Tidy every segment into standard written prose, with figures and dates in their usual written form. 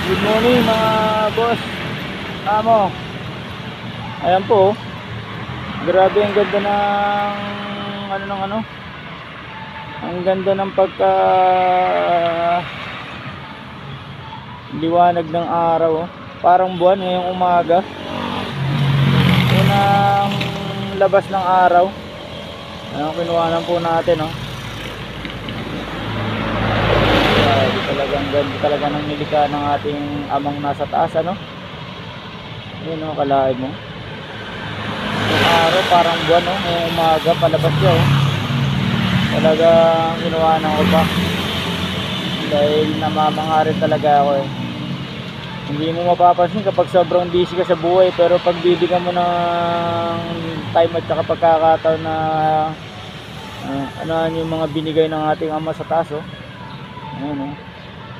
Good morning mga boss. Amo. Ayan po. Grabe ang ganda ng Ang ganda ng pagka liwanag ng araw. Parang buwan ngayong umaga. Unang labas ng araw. Ayan, kinuhanan po natin, oh. Talagang ganda talaga ng nilikha ng ating amang nasa taas, ano? Yun, oh, kalahin mo. Yung araw parang buwan, oh. Ngayong umaga palabas siya, oh. Talagang kinuhanan ko pa dahil namamanga rin talaga ako, eh. Hindi mo mapapansin kapag sobrang busy ka sa buhay, pero pag bibigyan mo ng time at saka pagkakataon na ano yung mga binigay ng ating ama sa taas, oh. Ayan, oh.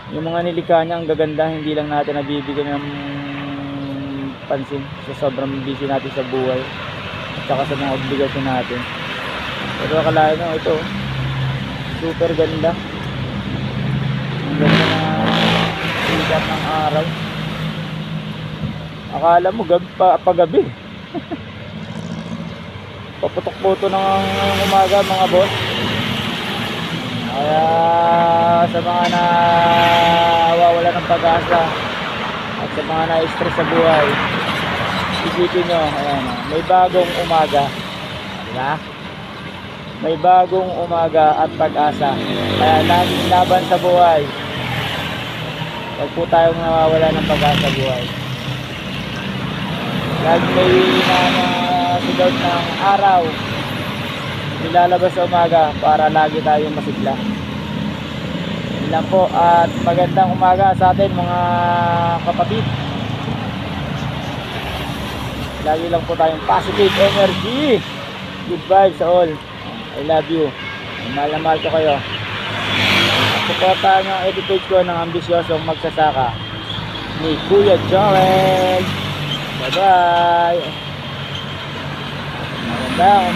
Yung mga nilikha niya ang gaganda, hindi lang natin nabibigyan ng pansin sa sobrang busy natin sa buhay at saka sa mga obligasyon natin. Pero akalain nyo, ito super ganda. Ang ganda na sikat ng araw. Akala mo pagabi. Paputok-puto ng umaga mga boss. Kaya sa mga nawawala ng pag-asa at sa mga na-stress sa buhay, isipin nyo, ayan, may bagong umaga, diba? May bagong umaga at pag-asa. Kaya laging laban sa buhay. Huwag po tayong nawawala ng pag-asa sa buhay. Laging may sigaw ng araw nilalabas sa umaga para lagi tayong masigla. Yun lang po, at magandang umaga sa atin mga kapatid. Lagi lang po tayong positive energy. Good vibes sa all. I love you. Mahal na mahal ko kayo. Suportahan nyo ang edit ko ng ambisyosong magsasaka ni Kuya Joel. Bye bye. Magandang